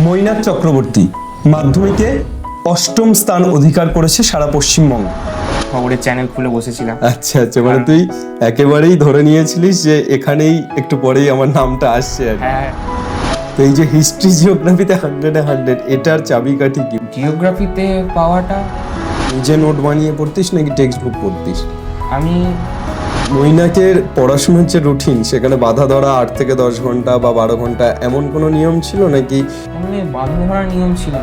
মৈনাক চক্রবর্তী মাধ্যমিকে অষ্টম স্থান অধিকার করেছে সারা পশ্চিমবঙ্গ। খবরের চ্যানেল খুলে বসেছিলাম। আচ্ছা আচ্ছা, মানে তুই একেবারেই ধরে নিয়েছিলিস যে এখানেই একটু পরেই আমার নামটা আসছে আর কি। হ্যাঁ, তো এই যে হিস্ট্রি জিওগ্রাফিতে 100-এ 100, এটার চাবিকাঠি কি? জিওগ্রাফিতে পাওয়াটা নিজে নোট বানিয়ে পড়তিস নাকি টেক্সট বুক পড়তিস? আমি মৈনাকের পড়াশোনার যে রুটিন, সেখানে বাধা ধরা 8 থেকে 10 ঘন্টা বা 12 ঘন্টা এমন কোনো নিয়ম ছিল নাকি? মানে বাঁধা ধরার নিয়ম ছিল।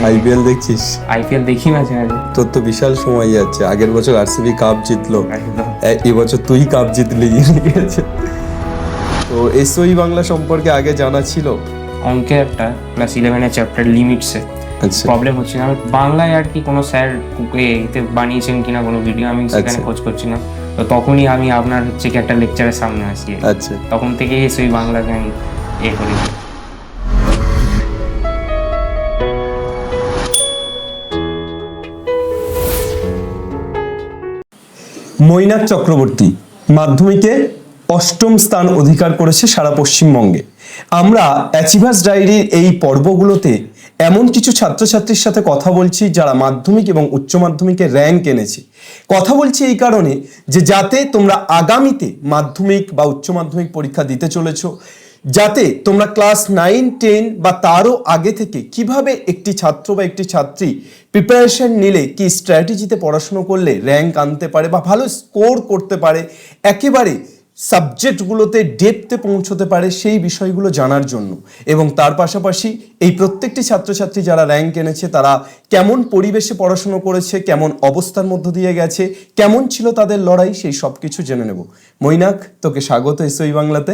আইপিএল দেখছিস? আইপিএল দেখি মাঝে মাঝে। তোর তো বিশাল সময় যাচ্ছে। আগের বছর আরসিবি কাপ জিতলো, একদম। এবছর তুই কাপ জিতলি। ঠিক আছে, তো এসওই বাংলা সম্পর্কে আগে জানা ছিল? অঙ্কে একটা ক্লাস 11-এর চ্যাপ্টার লিমিটসে আচ্ছা প্রবলেম হচ্ছে না। আমি বাংলায় আর কি কোনো স্যার এতে বানিয়েছেন কিনা কোনো ভিডিও আমি সেখানে খোঁজ করছি না। তো তখনই আমি আপনার হচ্ছে কি একটা লেকচারের সামনে আসি। আচ্ছা, তখন থেকেই সেই বাংলাকে আমি করি। মৈনাক চক্রবর্তী মাধ্যমিকে অষ্টম স্থান অধিকার করেছে সারা পশ্চিমবঙ্গে। আমরা অ্যাচিভার্স ডায়েরির এই পর্বগুলোতে এমন কিছু ছাত্রছাত্রীর সাথে কথা বলছি যারা মাধ্যমিক এবং উচ্চ মাধ্যমিকে র্যাঙ্ক এনেছে। কথা বলছি এই কারণে যে যাতে তোমরা আগামীতে মাধ্যমিক বা উচ্চ মাধ্যমিক পরীক্ষা দিতে চলেছো, যাতে তোমরা ক্লাস 9-10 বা তারও আগে থেকে কিভাবে একটি ছাত্র বা একটি ছাত্রী প্রিপারেশন নিলে কি স্ট্র্যাটেজিতে পড়াশুনো করলে র্যাঙ্ক আনতে পারে বা ভালো স্কোর করতে পারে, একেবারে সাবজেক্টগুলোতে ডেপথে পৌঁছতে পারে, সেই বিষয়গুলো জানার জন্য। এবং তার পাশাপাশি এই প্রত্যেকটি ছাত্রছাত্রী যারা র্যাঙ্ক এনেছে তারা কেমন পরিবেশে পড়াশুনো করেছে, কেমন অবস্থার মধ্য দিয়ে গেছে, কেমন ছিল তাদের লড়াই, সেই সব কিছু জেনে নেব। মৈনাক, তোকে স্বাগত এসওই বাংলাতে।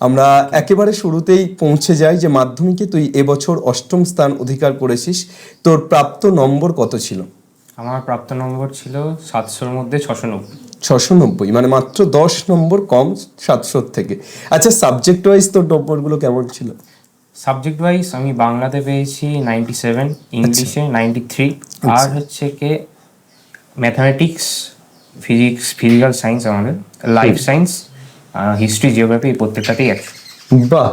আমরা একেবারে শুরুতেই পৌঁছে যাই যে মাধ্যমিকে তুই এবছর অষ্টম স্থান অধিকার করেছিস। তোর প্রাপ্ত নম্বর কত ছিল? আমার প্রাপ্ত নম্বর ছিল 700-র মধ্যে 690। 690, মানে মাত্র 10 নম্বর কম 700 থেকে। আচ্ছা, সাবজেক্ট ওয়াইজ তোর নম্বরগুলো কেমন ছিল? সাবজেক্ট ওয়াইজ আমি বাংলাতে পেয়েছি 97, ইংলিশে 93, আর হচ্ছে কি ম্যাথামেটিক্স, ফিজিক্স, ফিজিক্যাল সায়েন্স, আমাদের লাইফ সায়েন্স, হিস্ট্রি, জিওগ্রাফি প্রত্যেকটাতেই 100। বাহ,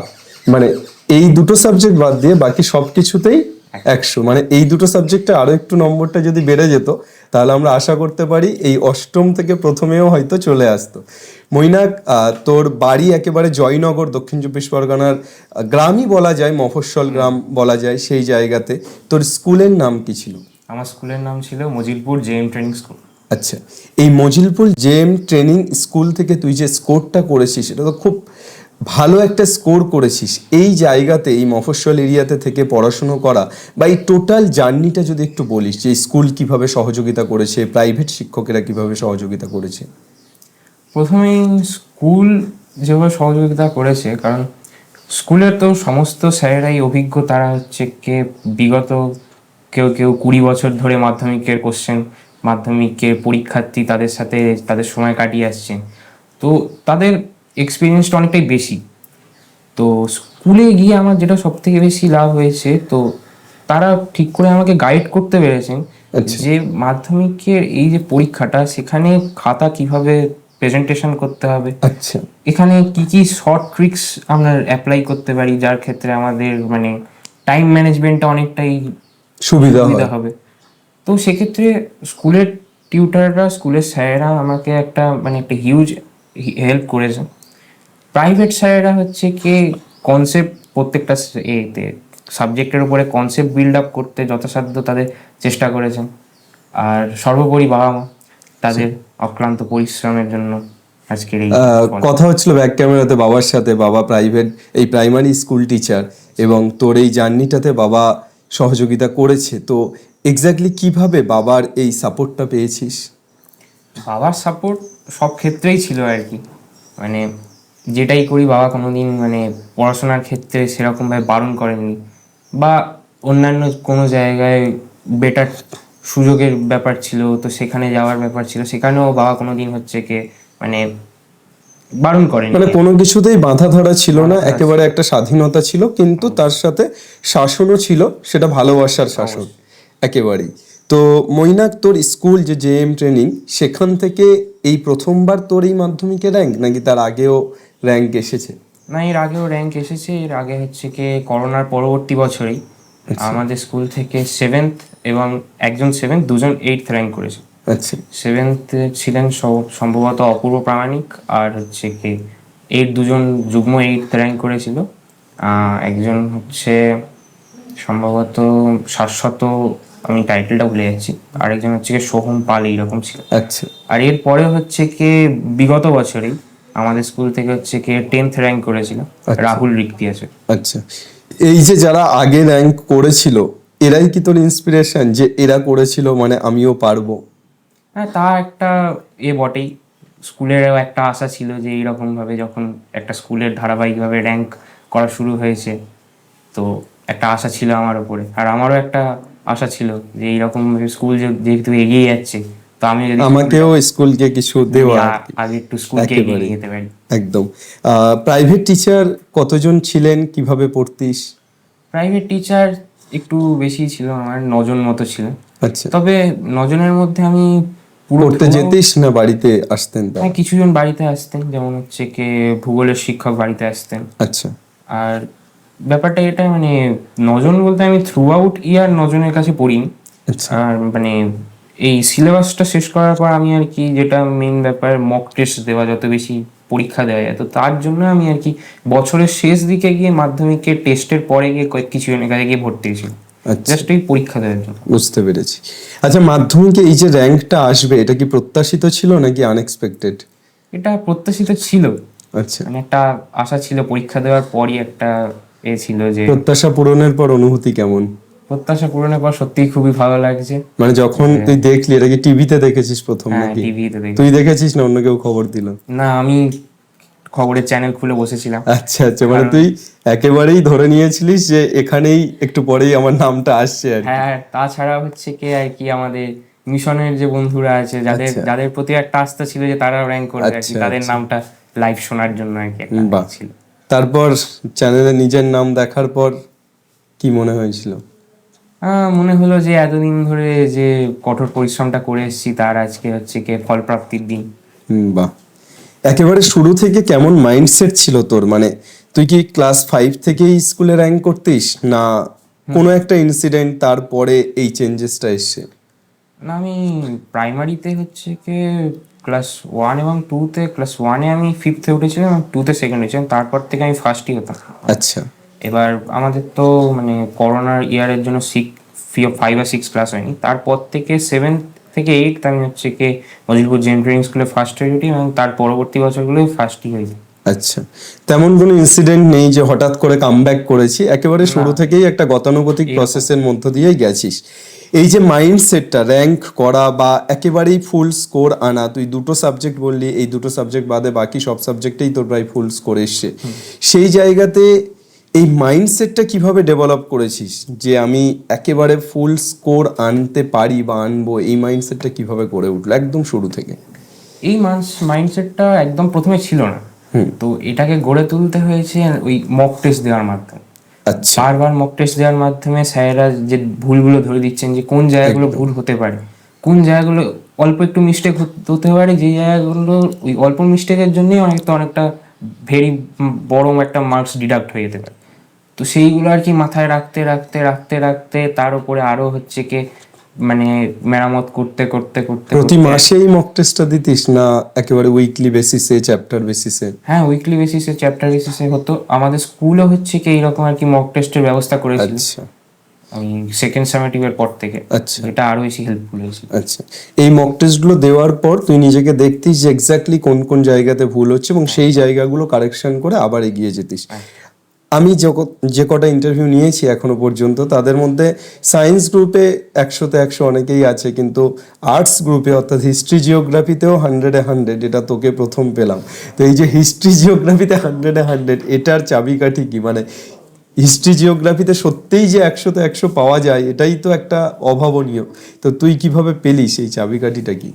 মানে এই দুটো সাবজেক্ট বাদ দিয়ে বাকি সব কিছুতেই 100। মানে এই দুটো সাবজেক্টে আরো একটু নম্বরটা যদি বেড়ে যেত তাহলে আমরা আশা করতে পারি এই অষ্টম থেকে প্রথমেও হয়তো চলে আসতো। মৈনাক, তোর বাড়ি একেবারে জয়নগর, দক্ষিণ চব্বিশ পরগনার গ্রামই বলা যায়, মফস্বল গ্রাম বলা যায়। সেই জায়গাতে তোর স্কুলের নাম কি ছিল? আমার স্কুলের নাম ছিল মজিলপুর জেএম ট্রেনিং স্কুল। আচ্ছা, এই মজিলপুর জেএম ট্রেনিং স্কুল থেকে তুই যে স্কোরটা করেছিস, এটা তো খুব ভালো একটা স্কোর করেছিস। এই জায়গাতে, এই মফস্বল এরিয়াতে থেকে পড়াশুনো করা বা এই টোটাল জার্নিটা যদি একটু বলিস, যে স্কুল কিভাবে সহযোগিতা করেছে, প্রাইভেট শিক্ষকেরা কিভাবে সহযোগিতা করেছে। প্রথমেই স্কুল যেভাবে সহযোগিতা করেছে, কারণ স্কুলের তো সমস্ত স্যারেরাই অভিজ্ঞ। তারা হচ্ছে কে বিগত কেউ কেউ 20 বছর ধরে মাধ্যমিকের কোশ্চেন, মাধ্যমিকের পরীক্ষার্থী তাদের সাথে তাদের সময় কাটিয়ে আসছে। তো তাদের এক্সপিরিয়েন্সটা অনেকটাই বেশি। তো স্কুলে গিয়ে আমার যেটা সব থেকে বেশি লাভ হয়েছে, তো তারা ঠিক করে আমাকে গাইড করতে পেরেছেন যে মাধ্যমিকের এই যে পরীক্ষাটা, সেখানে খাতা কিভাবে প্রেজেন্টেশন করতে হবে, আচ্ছা, এখানে কি কি শর্ট ট্রিক্স আমরা অ্যাপ্লাই করতে পারি, যার ক্ষেত্রে আমাদের মানে টাইম ম্যানেজমেন্টটা অনেকটাই সুবিধা হবে। তো সেক্ষেত্রে স্কুলের টিউটাররা, স্কুলের স্যারেরা আমাকে একটা হিউজ হেল্প করেছে। প্রাইভেট স্যারেরা হচ্ছে কি কনসেপ্ট, প্রত্যেকটা এতে সাবজেক্টের উপরে কনসেপ্ট বিল্ড আপ করতে যথাসাধ্য তাদের চেষ্টা করেছেন। আর সর্বোপরি বাবা মা তাদের অক্লান্ত পরিশ্রমের জন্য আজকের এই কথা হচ্ছিল ব্যাক ক্যামেরাতে বাবার সাথে। বাবা প্রাইভেট, এই প্রাইমারি স্কুল টিচার, এবং তোর এই জার্নিটাতে বাবা সহযোগিতা করেছে। তো এক্স্যাক্টলি কিভাবে বাবার এই সাপোর্টটা পেয়েছিস? বাবার সাপোর্ট সব ক্ষেত্রেই ছিল আর কি। মানে যেটাই করি বাবা কোনোদিন পড়াশোনার ক্ষেত্রে সেরকমভাবে বারণ করেননি, বা অন্যান্য কোনো জায়গায় বেটার সুযোগের ব্যাপার ছিল তো সেখানে যাওয়ার ব্যাপার ছিল, সেখানেও বাবা কোনোদিন হচ্ছে কি বারণ করেন। মানে কোনো কিছুতেই বাধা ধরা ছিল না, একেবারে একটা স্বাধীনতা ছিল, কিন্তু তার সাথে শাসনও ছিল, সেটা ভালোবাসার শাসন একেবারেই। তো মৈনাক, তোর স্কুল যে জেএম ট্রেনিং, সেখান থেকে এই প্রথমবার তোর এই মাধ্যমিকে র্যাঙ্ক, নাকি তার আগেও র্যাঙ্ক এসেছে? না, এর আগেও র্যাঙ্ক এসেছে। এর আগে হচ্ছে কি করোনার পরবর্তী বছরেই আমাদের স্কুল থেকে 7th এবং একজন 7th, দুজন 8th র্যাঙ্ক করেছে। আচ্ছা 7th ছিলেন সম্ভবত অপূর্ব প্রামাণিক, আর হচ্ছে কি 8 দুজন যুগ্ম 8th র্যাঙ্ক করেছিল। একজন হচ্ছে সম্ভবত শাশ্বত, আমি টাইটেলটা ভুলে যাচ্ছি, আরেকজন হচ্ছে কি সোহম পাল, এইরকম ছিল। আচ্ছা আর এরপরে হচ্ছে কি বিগত বছরেই আমাদের স্কুল থেকে হচ্ছে কি 10th র্যাঙ্ক করেছিল রাহুল রিক্তি আছে। আচ্ছা, এই যে যারা আগে র্যাঙ্ক করেছিল এরাই কি তোর ইন্সপিরেশন, যে এরা করেছিল মানে আমিও পারবো? হ্যাঁ, তা একটা বটেই। স্কুলেরও একটা আশা ছিল যে এইরকম ভাবে যখন একটা স্কুলের ধারাবাহিকভাবে র্যাঙ্ক করা শুরু হয়েছে, তো একটা আশা ছিল আমার উপরে। আর আমারও একটা আশা ছিল যে এইরকম স্কুল যেহেতু এগিয়ে যাচ্ছে, তো আমি যদি আমাকেও স্কুলকে কিছু দেওয়া আর কি। আগে একটু স্কুলকে এগিয়ে যেতে পারি। একদম। প্রাইভেট টিচার কতজন ছিলেন, কিভাবে পড়তিস? প্রাইভেট টিচার একটু বেশি ছিল, আমার 9জন মতো ছিল। আচ্ছা, তবে 9জনের মধ্যে আমি পুরো পড়তে যেতিস না বাড়িতে আসতেন? হ্যাঁ, কিছুজন বাড়িতে আসতেন, যেমন হচ্ছে কি ভূগোলের শিক্ষক বাড়িতে আসতেন। আচ্ছা আর ব্যাপারটা এটা মানে 9জন বলতে আমি থ্রু আউট ইয়ার 9জনের কাছে পড়িনি। আচ্ছা আর মানে এই সিলেবাসটা শেষ করার পর আমি আর কি, যেটা মেন ব্যাপার, মক টেস্ট দেওয়া, যত বেশি পরীক্ষা দেওয়া যায়, তো তার জন্য আমি আর কি বছরের শেষ দিকে গিয়ে মাধ্যমিকের টেস্টের পরে গিয়ে কিছু জনের কাছে গিয়ে ভর্তি হয়েছিল, আচ্ছা, জাস্ট এই পরীক্ষা দেওয়ার জন্য। বুঝতে পেরেছি। আচ্ছা, মাধ্যমিকে এই যে র্যাঙ্কটা আসবে এটা কি প্রত্যাশিত ছিল নাকি আনএক্সপেক্টেড? এটা প্রত্যাশিত ছিল, আচ্ছা, মানে একটা আশা ছিল। পরীক্ষা দেওয়ার পরই একটা ছিল যে প্রত্যাশা পূরণের পর অনুভূতি কেমন? প্রত্যাশা পূরণের পর সত্যিই খুবই ভালো লাগছে। মানে যখন তুই দেখলি, এটা কি টিভিতে দেখেছিস প্রথম হ্যাঁ, নাকি? টিভিতে দেখি। তুই দেখেছিস না অন্য কেউ খবর দিল? না, আমি খবরের চ্যানেল খুলে বসেছিলাম। আচ্ছা আচ্ছা, মানে তুই একেবারেই ধরে নিয়েছিলিস যে এখানেই একটু পরেই আমার নামটা আসছে আর কি। হ্যাঁ, তাছাড়া হচ্ছে কি আর কি আমাদের মিশনের যে বন্ধুরা আছে, যাদের আচ্ছা। যাদের প্রতি একটা আস্থা ছিল যে তারা র্যাঙ্ক করবে আর কি, আচ্ছা, তাদের নামটা লাইভ শোনার জন্য আর কি একটা বাহ। ছিল। তারপর চ্যানেলে নিজের নাম দেখার পর কি মনে হয়েছিল? মনে হলো যে এতদিন ধরে যে কঠোর পরিশ্রমটা করে এসেছি, তার আজকে হচ্ছে কি ফলপ্রাপ্তির দিন। বাহ। একেবারে শুরু থেকে কেমন মাইন্ডসেট ছিল তোর? মানে তুই কি ক্লাস 5 থেকেই স্কুলে র্যাঙ্ক করতিস, না কোনো একটা ইনসিডেন্ট তারপরে এই চেঞ্জেসটা এসছে? না, আমি প্রাইমারিতে হচ্ছে কি ক্লাস 1 এবং 2-তে, ক্লাস 1-এ আমি 5th উঠেছিলাম এবং 2-তে সেকেন্ড হয়েছিলাম, তারপর থেকে আমি ফার্স্টই হতাম। আচ্ছা এবার আমাদের তো মানে করোনার ইয়ারের জন্য 5 আর 6 ক্লাস হয়নি, তারপর থেকে 7 থেকে 8 আমি হচ্ছে কি মজিলপুর জেন ট্রেনিং স্কুলে ফার্স্ট হয়ে উঠি এবং তার পরবর্তী বছরগুলো ফার্স্টই হয়েছে। আচ্ছা, তেমন কোনো ইনসিডেন্ট নেই যে হঠাৎ করে কামব্যাক করেছি? একেবারে শুরু থেকেই একটা গতানুগতিক প্রসেসের মধ্য দিয়েই গেছিস। এই যে মাইন্ডসেটটা র্যাঙ্ক করা বা একেবারেই ফুল স্কোর আনা, তুই দুটো সাবজেক্ট বললি, এই দুটো সাবজেক্ট বাদে বাকি সব সাবজেক্টেই তোর প্রায় ফুল স্কোর এসছে, সেই জায়গাতে এই মাইন্ডসেটটা কিভাবে ডেভেলপ করেছিস যে আমি একেবারে ফুল স্কোর আনতে পারি বা আনবো? এই মাইন্ডসেটটা কিভাবে গড়ে উঠলো একদম শুরু থেকে? এই মাইন্ডসেটটা একদম প্রথমে ছিল না, তো এটাকে গড়ে তুলতে হয়েছে ওই মক টেস্ট দেওয়ার মাধ্যমে। আচ্ছা, বারবার মক টেস্ট দেওয়ার মাধ্যমে স্যারেরা যে ভুলগুলো ধরে দিচ্ছেন, যে কোন জায়গাগুলো ভুল হতে পারে, কোন জায়গাগুলো অল্প একটু মিস্টেক হতে পারে, যে জায়গাগুলো ওই অল্প মিস্টেকের জন্যই অনেকটা ভেরি বড় একটা মার্কস ডিডাক্ট হয়ে যেতে পারে। তো সেইগুলো আর কি মাথায় রাখতে রাখতে রাখতে রাখতে তার উপরে আরো হচ্ছে কি মানে মেরামত করতে করতে করতে প্রতি মাসেই মক টেস্টটা দিতিস না একেবারে উইকলি বেসিসে, চ্যাপ্টার বেসিসে? হ্যাঁ, উইকলি বেসিসে, চ্যাপ্টার বেসিসে হতো। আমাদের স্কুলে হচ্ছে কি এইরকম আর কি মক টেস্টের ব্যবস্থা করেছিল আচ্ছা আমি সেকেন্ড সামেটিভের পর থেকে, আচ্ছা এটা আরো বেশি হেল্পফুল হয়েছিল। আচ্ছা, এই মক টেস্টগুলো দেওয়ার পর তুই নিজেকে দেখতিস যে এক্স্যাক্টলি কোন কোন জায়গাতে ভুল হচ্ছে এবং সেই জায়গাগুলো কারেকশন করে আবার এগিয়ে যেতিস। আমি যে কটা ইন্টারভিউ নিয়েছি এখনো পর্যন্ত, তাদের মধ্যে সায়েন্স গ্রুপে 100-তে 100 অনেকেই আছে, কিন্তু আর্টস গ্রুপে অর্থাৎ হিস্ট্রি জিওগ্রাফিতেও 100-এ 100, এটা তোকে প্রথম পেলাম। তো এই যে হিস্ট্রি জিওগ্রাফিতে 100-এ 100, এটার চাবিকাঠি কি? মানে হিস্ট্রি জিওগ্রাফিতে সত্যিই যে 100-তে 100 পাওয়া যায়, এটাই তো একটা অভাবনীয়। তো তুই কিভাবে পেলি, সেই চাবিকাঠিটা কি?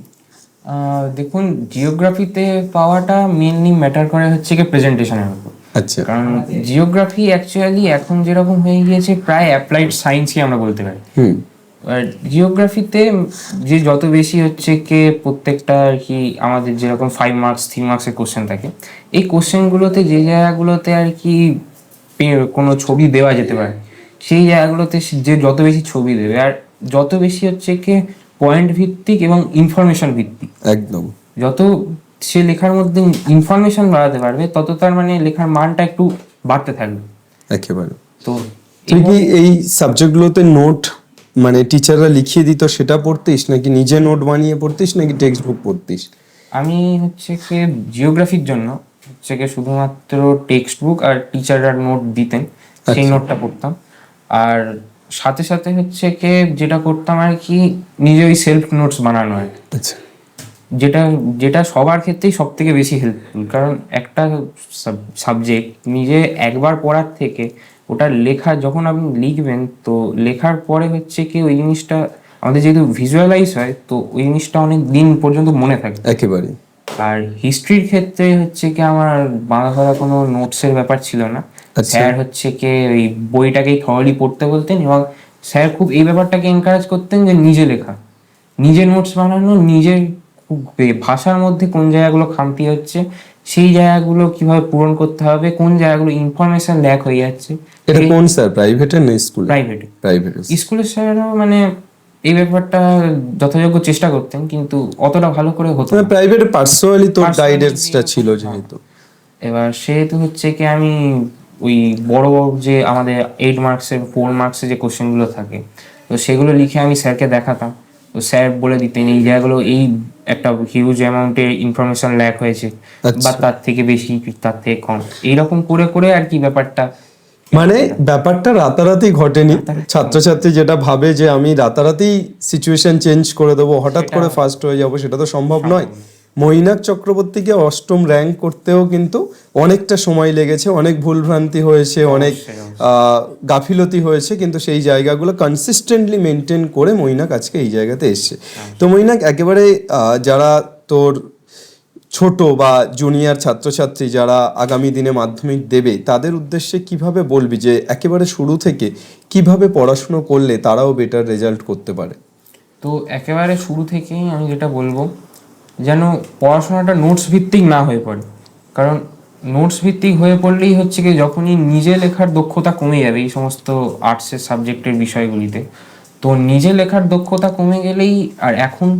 দেখুন, জিওগ্রাফিতে পাওয়াটা মেনলি ম্যাটার করে হচ্ছে কি প্রেজেন্টেশনের উপর। আচ্ছা কারণ জিওগ্রাফি অ্যাকচুয়ালি এখন যেরকম হয়ে গিয়েছে প্রায় অ্যাপ্লাইড সায়েন্সই আমরা বলতে পারি। আর জিওগ্রাফিতে যে যত বেশি হচ্ছে কি প্রত্যেকটা আর কি আমাদের যেরকম 5 মার্কস 3 মার্কসের কোশ্চেন থাকে, এই কোশ্চেনগুলোতে যে জায়গাগুলোতে আর কি কোনো ছবি দেওয়া যেতে পারে সেই জায়গাগুলোতে যে যত বেশি ছবি দেবে আর যত বেশি হচ্ছে কি পয়েন্ট ভিত্তিক এবং ইনফরমেশন ভিত্তিক, একদম যত সে লেখার মধ্যে ইনফরমেশন বাড়াতে পারবে তত তার মানে লেখার মানটা একটু বাড়তে থাকবে। একেবারে। তো তুই কি এই সাবজেক্টগুলোতে নোট মানে টিচাররা লিখিয়ে দিত সেটা পড়তিস, নাকি নিজে নোট বানিয়ে পড়তিস, নাকি টেক্সট বুক পড়তিস? আমি হচ্ছে কি জিওগ্রাফির জন্য হচ্ছে কি শুধুমাত্র টেক্সট বুক আর টিচাররা নোট দিতেন সেই নোটটা পড়তাম। আর সাথে সাথে হচ্ছে কি যেটা করতাম আর কি নিজে ওই সেলফ নোটস বানানো আর কি। আচ্ছা, যেটা যেটা সবার ক্ষেত্রেই সব থেকে বেশি হেল্পফুল, কারণ একটা সাবজেক্ট নিজে একবার পড়ার থেকে ওটা লেখা যখন আপনি লিখবেন তো লেখার পরে হচ্ছে কি ওই জিনিসটা আমাদের যেহেতু ভিজুয়ালাইজ হয় তো ওই জিনিসটা অনেক দিন পর্যন্ত মনে থাকে। একেবারে। আর হিস্ট্রির ক্ষেত্রে হচ্ছে কি আমার বাংলা ধরা কোনো নোটসের ব্যাপার ছিল না। স্যার হচ্ছে কি ওই বইটাকেই থরলি পড়তে বলতেন এবং স্যার খুব এই ব্যাপারটাকে এনকারেজ করতেন যে নিজে লেখা, নিজে নোটস বানানো, নিজের ভাষার মধ্যে কোন জায়গাগুলো খামতি হচ্ছে সেই জায়গাগুলো কিভাবে পূরণ করতে হবে, কোন জায়গাগুলো ইনফরমেশন ল্যাক হয়ে যাচ্ছে। এটা কোন স্যার, প্রাইভেটের না স্কুল? প্রাইভেটে। প্রাইভেটে। স্কুলের স্যারও মানে এই ব্যাপারটা যথাযোগ্য চেষ্টা করতেন কিন্তু অতটা ভালো করে হতো না। প্রাইভেটে পার্সোনালি তোর গাইডেন্সটা ছিল যেহেতু। এবার সেহেতু হচ্ছে কি আমি ওই বড় বড় যে আমাদের 8 মার্কসের 4 মার্কসের যে কোশ্চেনগুলো থাকে তো সেগুলো লিখে আমি স্যারকে দেখাতাম। তো স্যার বলে দিতেন এই জায়গাগুলো এই একটা হিউজ অ্যামাউন্টের ইনফরমেশন ল্যাক হয়েছে বা তার থেকে বেশি তার থেকে কম, এইরকম করে করে আর কি ব্যাপারটা। মানে ব্যাপারটা রাতারাতি ঘটেনি। ছাত্রছাত্রী যেটা ভাবে যে আমি রাতারাতি সিচুয়েশন চেঞ্জ করে দেবো, হঠাৎ করে ফার্স্ট হয়ে যাবো, সেটা তো সম্ভব নয়। মৈনাক চক্রবর্তীকে 8ম র্যাঙ্ক করতেও কিন্তু অনেকটা সময় লেগেছে, অনেক ভুলভ্রান্তি হয়েছে, অনেক গাফিলতি হয়েছে, কিন্তু সেই জায়গাগুলো কনসিস্টেন্টলি মেনটেন করে মৈনাক আজকে এই জায়গাতে এসছে। তো মৈনাক একেবারে যারা তোর ছোট বা জুনিয়র ছাত্রছাত্রী যারা আগামী দিনে মাধ্যমিক দেবে তাদের উদ্দেশ্যে কিভাবে বলবি যে একেবারে শুরু থেকে কিভাবে পড়াশুনো করলে তারাও বেটার রেজাল্ট করতে পারে? তো একেবারে শুরু থেকেই আমি যেটা বলবো যেন পড়াশোনাটা নোটস ভিত্তিক না হয়ে পড়ে, কারণ নোটস ভিত্তিক হয়ে পড়লেই হচ্ছে কি যখনই নিজে লেখার দক্ষতা কমে যাবে এই সমস্ত আর্টসের সাবজেক্টের বিষয়গুলিতে, তো নিজে লেখার দক্ষতা কমে গেলেই আর এখন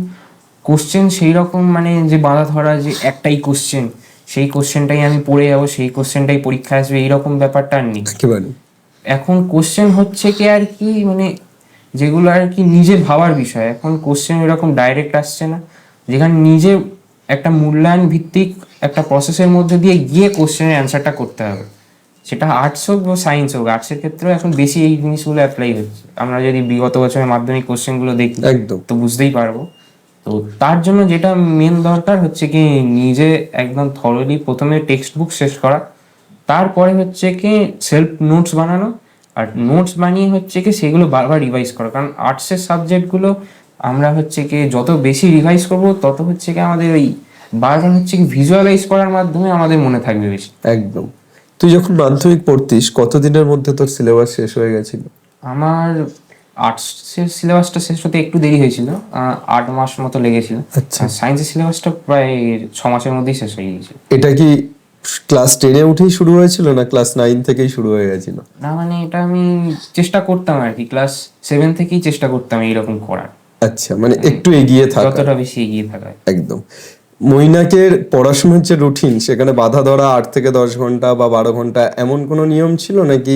কোশ্চেন সেই রকম মানে যে বাঁধা ধরা যে একটাই কোশ্চেন সেই কোশ্চেনটাই আমি পড়ে যাবো সেই কোশ্চেনটাই পরীক্ষায় আসবে এইরকম ব্যাপারটা আর নেই। এখন কোশ্চেন হচ্ছে কি আর কি মানে যেগুলো আর কি নিজে ভাবার বিষয়, এখন কোশ্চেন এরকম ডাইরেক্ট আসছে না, যেখানে নিজে একটা মূল্যায়ন ভিত্তিক একটা প্রসেসের মধ্যে দিয়ে গিয়ে কোশ্চেনের অ্যান্সারটা করতে হবে। সেটা আর্টস হোক বা সায়েন্স হোক, আর্টসের ক্ষেত্রেও এখন বেশি এই জিনিসগুলো অ্যাপ্লাই হচ্ছে। আমরা যদি বিগত বছরের মাধ্যমিক কোশ্চেনগুলো দেখি তো বুঝতেই পারবো। তো তার জন্য যেটা মেন দরকার হচ্ছে কি নিজে একদম থরলি প্রথমে টেক্সট বুক শেষ করা, তারপরে হচ্ছে কি সেলফ নোটস বানানো, আর নোটস বানিয়ে হচ্ছে কি সেগুলো বারবার রিভাইজ করা। কারণ আর্টসের সাবজেক্টগুলো আমরা হচ্ছে কি যত বেশি রিভাইজ করব তত হচ্ছে কি আমাদের ওই বারবার হচ্ছে কি ভিজুয়ালাইজ করার মাধ্যমে আমাদের মনে থাকবে বেশি। একদম। তুই যখন মাধ্যমিক পড়তিস কতদিনের মধ্যে তোর সিলেবাস শেষ হয়ে গেছিল? আমার আর্টসের সিলেবাসটা শেষ হতে একটু দেরি হয়েছিল, 8 মাস মতো লেগেছিল। আচ্ছা। সায়েন্সের সিলেবাসটা প্রায় 6 মাসের মধ্যেই শেষ হয়ে গিয়েছিল। এটা কি ক্লাস 10-এ উঠেই শুরু হয়েছিল না ক্লাস 9 থেকেই শুরু হয়ে গেছিল? না মানে এটা আমি চেষ্টা করতাম আর কি, ক্লাস 7 থেকেই চেষ্টা করতাম এইরকম করার। আচ্ছা, মানে একটু এগিয়ে থাকা, যতটা বেশি এগিয়ে থাকা। একদম। মৈনাকের পড়াশোনার যে রুটিন সেখানে বাধা ধরা 8 থেকে 10 ঘন্টা বা 12 ঘন্টা এমন কোনো নিয়ম ছিল নাকি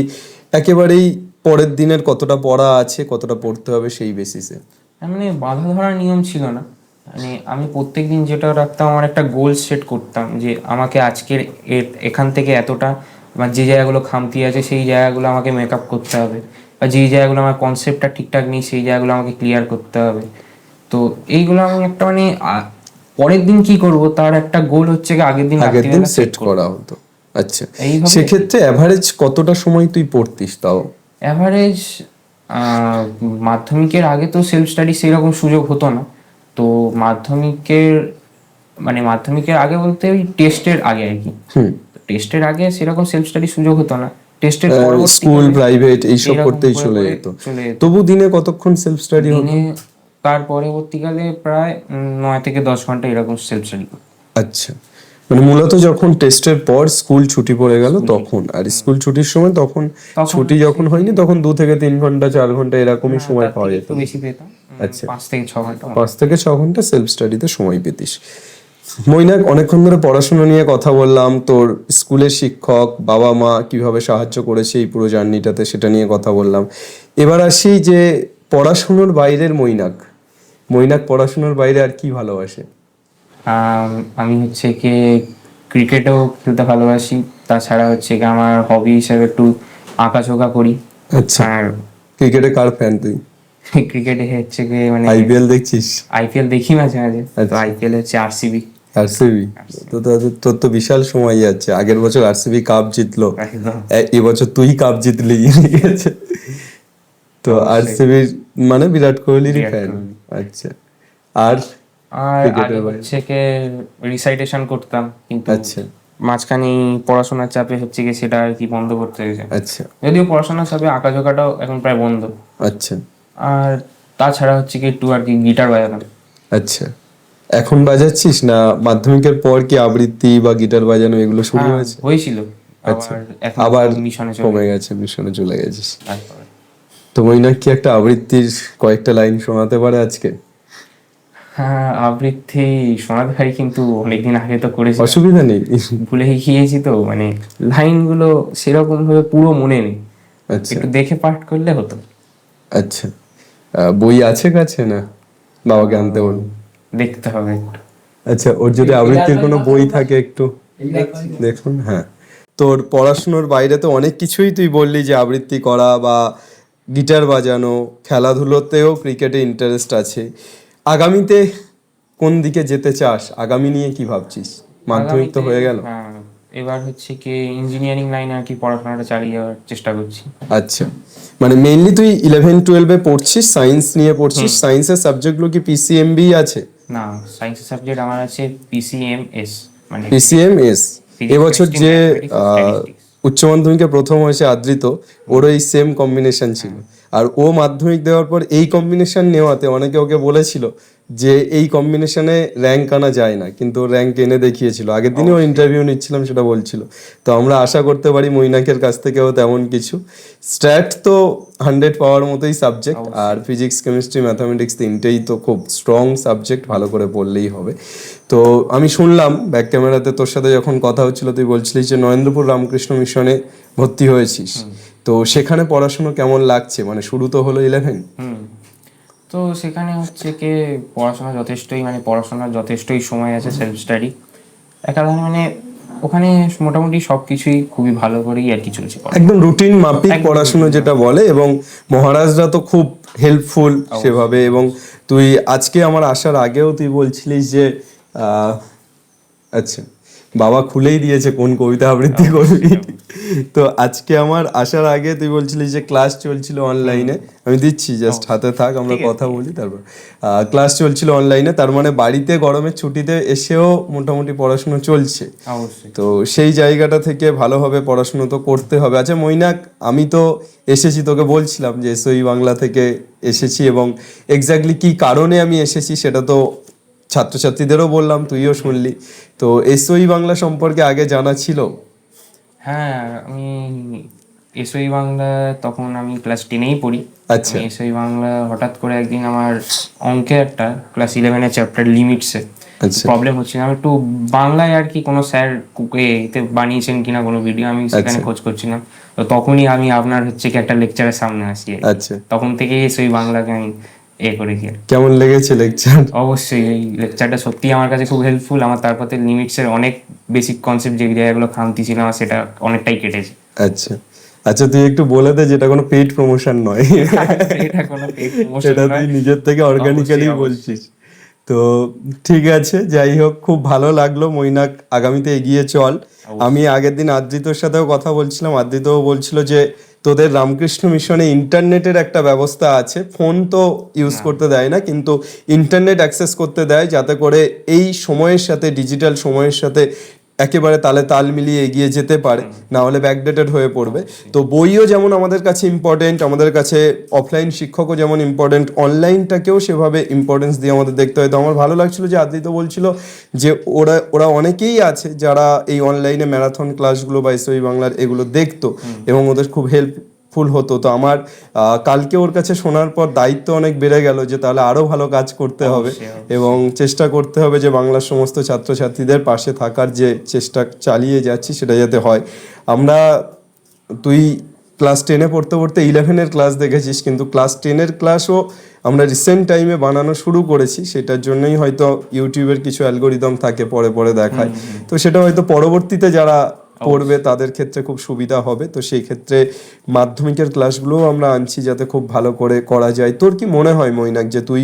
একেবারেই পরের দিনের কতটা পড়া আছে কতটা পড়তে হবে সেই বেসিসে? মানে বাধা ধরার নিয়ম ছিল না, মানে আমি প্রত্যেকদিন যেটা রাখতাম আমার একটা গোল সেট করতাম যে আমাকে আজকের এখান থেকে এতটা বা যে জায়গাগুলো খামতি আছে সেই জায়গাগুলো আমাকে মেকআপ করতে হবে, বা যেই জায়গাগুলো আমার কনসেপ্টটা ঠিকঠাক নেই সেই জায়গাগুলো আমাকে ক্লিয়ার করতে হবে। তো এইগুলো আমি একটা মানে পরের দিন কি করব তার একটা গোল হচ্ছে আগের দিন সেট করা হতো। আচ্ছা, সেক্ষেত্রে এভারেজ কতটা সময় তুই পড়তিস তাও? এভারেজ মাধ্যমিকের আগে তো সেলফ স্টাডি সেরকম সুযোগ হতো না, তো মাধ্যমিকের আগে বলতে ওই টেস্টের আগে আর কি, টেস্টের আগে সেরকম সেলফ স্টাডি সুযোগ হতো না। টেস্টের স্কুল প্রাইভেট এইসব এরকম করতেই করে চলে করে যেত। চলে যেত। তবু দিনে কতক্ষণ সেলফ স্টাডি হতো? দিনে তার পরবর্তীকালে প্রায় 9 থেকে 10 ঘন্টা এরকম সেলফ স্টাডি। আচ্ছা, মানে মূলত যখন টেস্টের পর স্কুল ছুটি পড়ে গেল তখন, আর স্কুল ছুটির সময় তখন ছুটি যখন হয়নি তখন 2 থেকে 3 ঘন্টা 4 ঘন্টা এরকমই সময় পাওয়া যেত। একটু বেশি পেতাম। আচ্ছা। 5 থেকে 6 ঘন্টা। 5 থেকে 6 ঘন্টা সেলফ স্টাডিতে সময় পেতিস। মৈনাক, অনেকক্ষণ ধরে পড়াশোনা নিয়ে কথা বললাম, তোর স্কুলের শিক্ষক বাবা মা কিভাবে সাহায্য করেছে এই পুরো জার্নিটাতে সেটা নিয়ে কথা বললাম। এবার আসি যে পড়াশোনার বাইরের মৈনাক, মৈনাক পড়াশোনার বাইরে আর কি ভালোবাসে? আমি হচ্ছে কি ক্রিকেটও খেলতে ভালোবাসি। তাছাড়া হচ্ছে কি আমার হবি হিসেবে একটু আঁকাঝোঁকা করি। আচ্ছা, আর ক্রিকেটে কার ফ্যান তুই? ক্রিকেটে হচ্ছে কি মানে আইপিএল দেখছিস? আইপিএল দেখি মাঝে মাঝে। তো আচ্ছা। আইপিএল হচ্ছে আরসিবি। আরসিবি? তোর তো বিশাল সময় যাচ্ছে, আগের বছর আরসিবি কাপ জিতলো, একদম। এবছর তুই কাপ জিতলি, ঠিক আছে? তো আরসিবির মানে বিরাট কোহলির বিরাট ফ্যান। কোহলি। আচ্ছা, আর আর ক্রিকেটের আগে বাইরে? হচ্ছে কি রিসাইটেশন করতাম, কিন্তু আচ্ছা মাঝখানে পড়াশোনার চাপে হচ্ছে কি সেটা আর কি বন্ধ করতে হয়েছে। আচ্ছা যদিও পড়াশোনার চাপে আঁকাঝোঁকাটাও এখন প্রায় বন্ধ। আচ্ছা আর তাছাড়া হচ্ছে কি একটু আর কি গিটার বাজাতাম। আচ্ছা, এখন বাজাচ্ছিস না মাধ্যমিকের পর কি আবৃত্তি বা গিটার বাজানো এগুলো শুরু হ্যাঁ, হয়েছে? হয়েছিল। আচ্ছা, আবার এখন আবার মিশনে চলে কমে গেছে, মিশনে চলে গেছিস। তারপরে তো মৈনাক কি একটা আবৃত্তির কয়েকটা লাইন শোনাতে পারে আজকে? হ্যাঁ, আবৃত্তি শোনাতে পারি, কিন্তু অনেকদিন আগে তো করেছি, অসুবিধা নেই। ভুলে গিয়েছি তো, মানে লাইনগুলো সেরকম ভাবে পুরো মনে নেই। আচ্ছা একটু দেখে পাঠ করলে হতো। আচ্ছা, বই আছে কাছে না বাবাকে আনতে বল? দেখতে হবে একটু। আচ্ছা, ওর যদি আবৃত্তির কোনো বই থাকে একটু দেখুন। হ্যাঁ, তোর পড়াশুনোর বাইরে তো অনেক কিছুই তুই বললি, যে আবৃত্তি করা বা গিটার বাজানো, খেলাধুলোতেও ক্রিকেটে ইন্টারেস্ট আছে। আগামীতে কোন দিকে যেতে চাস? আগামী নিয়ে কি ভাবছিস? মাধ্যমিক তো আগামীতে, হয়ে গেল। হ্যাঁ, এবার হচ্ছে কি ইঞ্জিনিয়ারিং লাইনে আর কি পড়াশোনাটা চালিয়ে যাওয়ার চেষ্টা করছি। আচ্ছা, মানে মেইনলি তুই 11-12 পড়ছিস, সায়েন্স নিয়ে পড়ছিস। সায়েন্সের সাবজেক্টগুলো কি পিসিএমবি আছে? না, সায়েন্সের সাবজেক্ট আমার আছে পিসিএমএস, মানে পিসিএমএস। Physics, এবছর Chemistry, যে Mathematics, Statistics। উচ্চ মাধ্যমিকে প্রথম হয়েছে আদ্রিত, ওর এই সেম কম্বিনেশন ছিল। আর ও মাধ্যমিক দেওয়ার পর এই কম্বিনেশন নেওয়াতে অনেকে ওকে বলেছিল যে এই কম্বিনেশনে র্যাঙ্ক আনা যায় না, কিন্তু র্যাঙ্ক এনে দেখিয়েছিল। আগের দিনে ওর ইন্টারভিউ নিচ্ছিলাম, সেটা বলছিল। তো আমরা আশা করতে পারি মৈনাকের কাছ থেকেও তেমন কিছু। স্ট্যাট তো 100 পাওয়ার মতোই সাবজেক্ট, আর ফিজিক্স কেমিস্ট্রি ম্যাথামেটিক্স তিনটেই তো খুব স্ট্রং সাবজেক্ট, ভালো করে পড়লেই হবে। তো আমি শুনলাম ব্যাক ক্যামেরাতে তোর সাথে যখন কথা হচ্ছিল, তুই বলছিলিস যে নরেন্দ্রপুর রামকৃষ্ণ মিশনে ভর্তি হয়েছিস। তো সেখানে পড়াশোনা কেমন লাগছে? মানে শুরু তো হলো 11। তো সেখানে হচ্ছে কি পড়াশোনার যথেষ্টই সময় আছে, সেলফ স্টাডি একাধারে, মানে ওখানে মোটামুটি সবকিছুই খুবই ভালো করেই আর কি চলছে। একদম রুটিন মাফিক পড়াশোনা যেটা বলে, এবং মহারাজরা তো খুব হেল্পফুল সেভাবে। এবং তুই আজকে আমার আসার আগেও তুই বলছিলিস যে আচ্ছা, বাবা খুলেই দিয়েছে কোন কবিতা আবৃত্তি করবি। তো আজকে আমার আসার আগে তুই বলছিলিস যে ক্লাস চলছিল অনলাইনে, আমি দিচ্ছি জাস্ট হাতে থাক, আমরা কথা বলি তারপর। ক্লাস চলছিল অনলাইনে, তার মানে বাড়িতে গরমের ছুটিতে এসেও মোটামুটি পড়াশোনা চলছে। অবশ্যই। তো সেই জায়গাটা থেকে ভালোভাবে পড়াশোনা তো করতে হবে। আচ্ছা মৈনাক, আমি তো এসেছি, তোকে বলছিলাম যে এসওই বাংলা থেকে এসেছি, এবং এক্স্যাক্টলি কি কারণে আমি এসেছি সেটা তো ছাত্রছাত্রীদেরও বললাম, তুইও শুনলি। তো এসওই বাংলা সম্পর্কে আগে জানা ছিল? হ্যাঁ, আমি এসওই বাংলা তখন আমি ক্লাস 10-এই পড়ি। আচ্ছা এসওই বাংলা হঠাৎ করে একদিন আমার অঙ্কে একটা ক্লাস 11-এর চ্যাপ্টার লিমিটসে আচ্ছা প্রবলেম হচ্ছে। আমি একটু বাংলায় আর কি কোনো স্যার এতে বানিয়েছেন কিনা কোনো ভিডিও, আমি সেখানে খোঁজ করছিলাম। তো তখনই আমি আপনার হচ্ছে কি একটা লেকচারের সামনে আসি। আচ্ছা, তখন থেকেই এসওই বাংলাকে আমি করেছি। কেমন লেগেছে লেকচার? অবশ্যই এই লেকচারটা সত্যি আমার কাছে খুব হেল্পফুল। আমার তারপর লিমিটসের অনেক বেসিক কনসেপ্ট যে জায়গাগুলো খামতি ছিল আমার, সেটা অনেকটাই কেটেছে। আচ্ছা আচ্ছা, তুই একটু বলে দে, যেটা কোনো পেইড প্রমোশন নয়, এটা কোনো paid promotion সেটা তুই নয়। নিজের থেকে অর্গানিক্যালি অবশ্যই। বলছিস। তো ঠিক আছে, যাই হোক, খুব ভালো লাগলো মৈনাক, আগামীতে এগিয়ে চল। আমি আগের দিন আদ্রিতর সাথেও কথা বলছিলাম, আদ্রিতও বলছিল যে তোদের রামকৃষ্ণ মিশনে ইন্টারনেটের একটা ব্যবস্থা আছে। ফোন তো ইউজ করতে দেয় না, কিন্তু ইন্টারনেট অ্যাক্সেস করতে দেয়, যাতে করে এই সময়ের সাথে, ডিজিটাল সময়ের সাথে একেবারে তালে তাল মিলিয়ে এগিয়ে যেতে পারে, না হলে ব্যাকডেটেড হয়ে পড়বে। তো বইও যেমন আমাদের কাছে ইম্পর্টেন্ট, আমাদের কাছে অফলাইন শিক্ষকও যেমন ইম্পর্টেন্ট, অনলাইনটাকেও সেভাবে ইম্পর্টেন্স দিয়ে আমাদের দেখতে হয়। তো আমার ভালো লাগছিল যে আদিত্য বলছিল যে ওরা ওরা অনেকেই আছে যারা এই অনলাইনে ম্যারাথন ক্লাসগুলো বা এসওই বাংলার এগুলো দেখতো এবং ওদের খুব হেল্পফুল হতো। তো আমার কালকে ওর কাছে শোনার পর দায়িত্ব অনেক বেড়ে গেল যে তাহলে আরো ভালো কাজ করতে হবে এবং চেষ্টা করতে হবে যে বাংলার সমস্ত ছাত্রছাত্রীদের পাশে থাকার যে চেষ্টা চালিয়ে যাচ্ছি সেটা যাতে হয়। আমরা তুই ক্লাস 10-এ পড়তে পড়তে 11-এর ক্লাস দেখেছিস, কিন্তু ক্লাস 10-এর ক্লাসও আমরা রিসেন্ট টাইমে বানানো শুরু করেছি। সেটার জন্যই হয়তো ইউটিউবের কিছু অ্যালগোরিদম থাকে পরে পরে দেখায়, তো সেটা হয়তো পরবর্তীতে যারা পড়বে তাদের ক্ষেত্রে খুব সুবিধা হবে। তো সেই ক্ষেত্রে মাধ্যমিকের ক্লাসগুলোও আমরা আনছি যাতে খুব ভালো করে করা যায়। তোর কি মনে হয় মৈনাক, যে তুই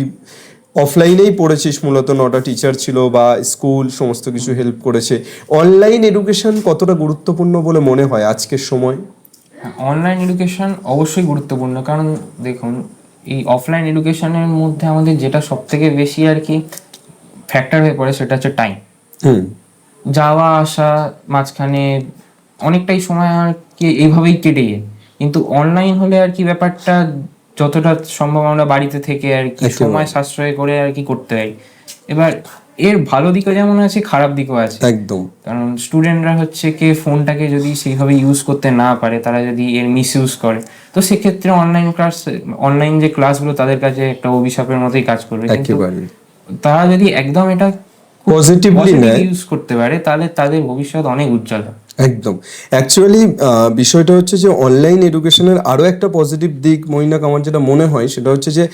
অফলাইনেই পড়েছিস, মূলত 9টা টিচার ছিল বা স্কুল সমস্ত কিছু হেল্প করেছে, অনলাইন এডুকেশন কতটা গুরুত্বপূর্ণ বলে মনে হয় আজকের সময়? অনলাইন এডুকেশন অবশ্যই গুরুত্বপূর্ণ, কারণ দেখুন এই অফলাইন এডুকেশনের মধ্যে আমাদের যেটা সব থেকে বেশি আর কি ফ্যাক্টর হয়ে পড়ে সেটা হচ্ছে টাইম। যাওয়া আসা মাঝখানে অনেকটাই সময় আর কি এইভাবেই কেটে যায়। কিন্তু অনলাইন হলে আর কি ব্যাপারটা যতটা সম্ভব আমরা বাড়িতে থেকে আর কি সময় সাশ্রয় করে আর কি করতে পারি। এবার এর ভালো দিকও যেমন আছে, খারাপ দিকও আছে একদম। কারণ স্টুডেন্টরা হচ্ছে কি ফোনটাকে যদি সেইভাবে ইউজ করতে না পারে, তারা যদি এর মিস ইউজ করে, তো সেক্ষেত্রে অনলাইন যে ক্লাসগুলো তাদের কাছে একটা অভিশাপের মতোই কাজ করবে। কিন্তু তারা যদি একদম এটা পজিটিভলি ইউজ করতে পারে তাহলে তাদের ভবিষ্যৎ অনেক উজ্জ্বল হবে। একদম। অ্যাকচুয়ালি বিষয়টা হচ্ছে যে অনলাইন এডুকেশনের আরও একটা পজিটিভ দিক মৈনাক আমার যেটা মনে হয় সেটা হচ্ছে যে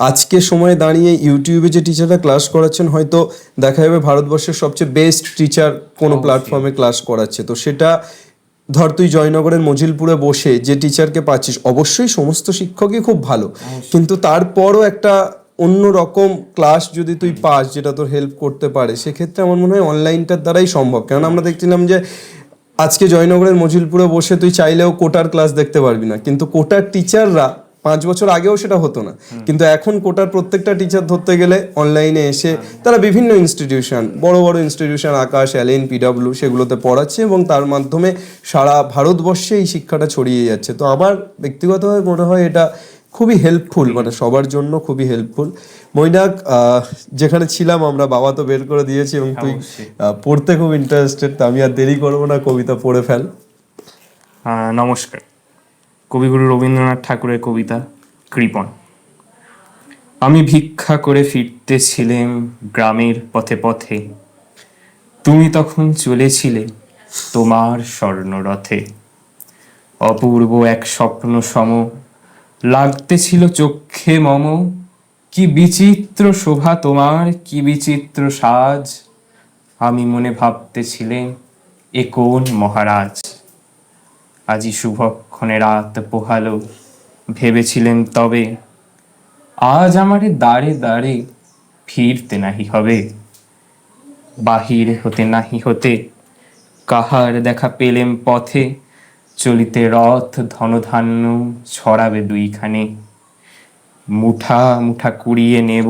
আজকে সময়ে দাঁড়িয়ে ইউটিউবে যে টিচাররা ক্লাস করাচ্ছেন, হয়তো দেখা যাবে ভারতবর্ষের সবচেয়ে বেস্ট টিচার কোনো প্ল্যাটফর্মে ক্লাস করাচ্ছে। তো সেটা ধর তুই জয়নগরের মজিলপুরে বসে যে টিচারকে পাচ্ছিস, অবশ্যই সমস্ত শিক্ষকই খুব ভালো, কিন্তু তারপরও একটা অন্য রকম ক্লাস যদি তুই পাস যেটা তোর হেল্প করতে পারে, সেক্ষেত্রে আমার মনে হয় অনলাইনটার দ্বারাই সম্ভব। কেননা আমরা দেখছিলাম যে আজকে জয়নগরের মজিলপুরে বসে তুই চাইলেও কোটার ক্লাস দেখতে পারবি না, কিন্তু কোটার টিচাররা 5 বছর আগেও সেটা হতো না, কিন্তু এখন কোটার প্রত্যেকটা টিচার ধরতে গেলে অনলাইনে এসে তারা বিভিন্ন ইনস্টিটিউশন, বড় বড় ইনস্টিটিউশন, আকাশ, অ্যালেন, পিডব্লিউ, সেগুলোতে পড়াচ্ছে এবং তার মাধ্যমে সারা ভারতবর্ষে এই শিক্ষাটা ছড়িয়ে যাচ্ছে। তো আমার ব্যক্তিগতভাবে মনে হয় এটা খুবই হেল্পফুল, মানে সবার জন্য খুবই হেল্পফুল। মৈনাক, যেখানে ছিলাম আমরা, বাবা তো বের করে দিয়েছি এবং তুই পড়তে খুব ইন্টারেস্টেড, তো আমি আর দেরি করবো না, কবিতা পড়ে ফেল। নমস্কার। কবিগুরু রবীন্দ্রনাথ ঠাকুরের কবিতা কৃপণ। আমি ভিক্ষা করে ফিরতেছিলাম গ্রামের পথে পথে, তুমি তখন চলেছিলে তোমার স্বর্ণরথে। অপূর্ব এক স্বপ্ন সম লাগতেছিল চক্ষে মম, কি বিচিত্র শোভা তোমার, কি বিচিত্র সাজ। আমি মনে ভাবতেছিলেন এ কোন মহারাজ। আজি শুভক্ষণে রাত পোহালো, ভেবেছিলেন তবে আজ আমারে দাঁড়ে দাঁড়ে ফিরতে নাহি হবে। বাহির হতে নাহি হতে কাহার দেখা পেলেম পথে, চলিতে রথ ধনধান্য ছড়াবে দুইখানে। মুঠা মুঠা কুড়িয়ে নেব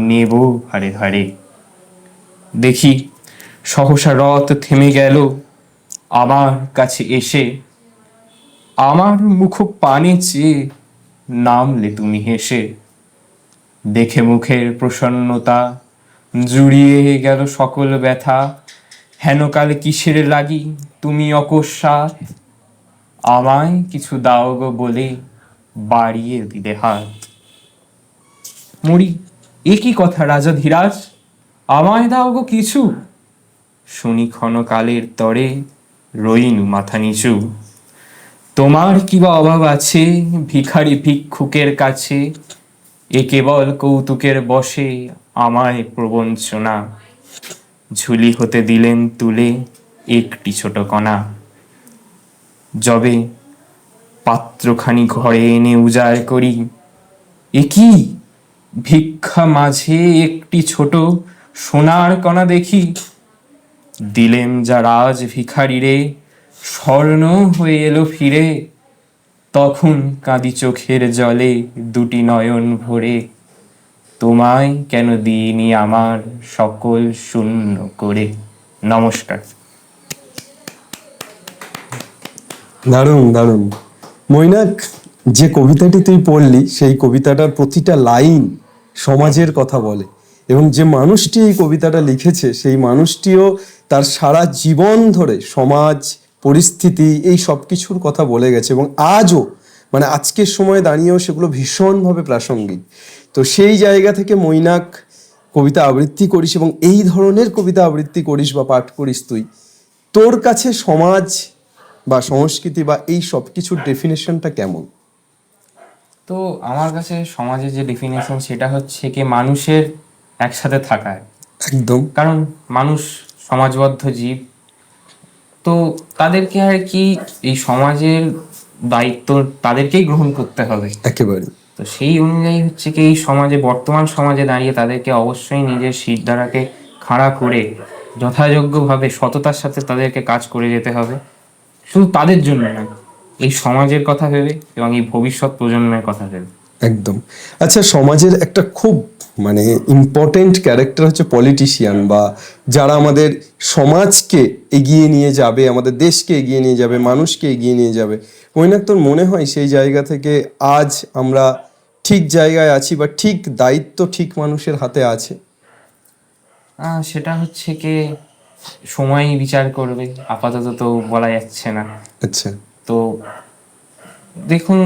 নেব ভারে ভারে। দেখি সহসা রথ থেমে গেল আমার কাছে এসে, আমার মুখ পানে চেয়ে নামলে তুমি হেসে। দেখে মুখের প্রসন্নতা জুড়িয়ে গেল সকল ব্যথা, হেনকালে কিসের লাগি তুমি অকস্মাৎ, আমায় কিছু দাও গো বলে বাড়িয়ে দিলে হাত। মরি এ কি কথা রাজা ধীরাজ, আমায় দাও গো কিছু। শুনি ক্ষণকালের তরে রইনু মাথা নিচু। তোমার কি বা অভাব আছে ভিখারি ভিক্ষুকের কাছে, এ কেবল কৌতুকের বশে আমায় প্রবঞ্চনা। ঝুলি হতে দিলেন তুলে একটি ছোট কণা, যবে পাত্রখানি ঘরে এনে উজাড় করি, এ কি ভিক্ষা মাঝে একটি ছোট সোনার কণা দেখি। দিলেম যা রাজ ভিখারিরে, স্বর্ণ হয়ে এলো ফিরে। তখন কাঁদি চোখের জলে দুটি নয়ন ভরে, তোমায় কেন দিইনি আমার সকল শূন্য করে। নমস্কার। দারুণ দারুণ। মৈনাক, যে কবিতাটি তুই পড়লি সেই কবিতাটার প্রতিটা লাইন সমাজের কথা বলে, এবং যে মানুষটি এই কবিতাটা লিখেছে সেই মানুষটিও তার সারা জীবন ধরে সমাজ পরিস্থিতি এই সব কিছুর কথা বলে গেছে, এবং আজও মানে আজকের সময়ে দাঁড়িয়েও সেগুলো ভীষণভাবে প্রাসঙ্গিক। তো সেই জায়গা থেকে মৈনাক কবিতা আবৃত্তি করিস, এবং এই ধরনের কবিতা আবৃত্তি করিস বা পাঠ করিস তুই, তোর কাছে সমাজ বা সংস্কৃতি বা এই সব কিছুর ডেফিনেশনটা কেমন? তো আমার কাছে সমাজের যে ডেফিনেশন সেটা হচ্ছে কি মানুষের একসাথে থাকা। একদম। কারণ মানুষ সমাজবদ্ধ জীব, তো তাদেরকে আর কি এই সমাজের দায়িত্ব তাদেরকেই গ্রহণ করতে হবে। একেবারে। তো সেই অনুযায়ী হচ্ছে কি এই সমাজে, বর্তমান সমাজে দাঁড়িয়ে তাদেরকে অবশ্যই নিজের শিরদাঁড়াকে খাড়া করে যথাযোগ্যভাবে সততার সাথে তাদেরকে কাজ করে যেতে হবে। শুধু তাদের জন্য নয়, এই সমাজের কথা ভেবে এবং এই ভবিষ্যৎ প্রজন্মের কথা ভেবে। একদম। আচ্ছা, সমাজের একটা খুব মানে ইম্পর্টেন্ট ক্যারেক্টার হচ্ছে পলিটিশিয়ান, বা যারা আমাদের সমাজকে এগিয়ে নিয়ে যাবে, আমাদের দেশকে এগিয়ে নিয়ে যাবে, মানুষকে এগিয়ে নিয়ে যাবে। মৈনাক, তোর মনে হয় সেই জায়গা থেকে আজ আমরা ঠিক জায়গায় আছি, বা ঠিক দায়িত্ব ঠিক মানুষের হাতে আছে? সেটা হচ্ছে কি সময়ই বিচার করবে, আপাতত তো বলা যাচ্ছে না। আচ্ছা। তো দেখুন,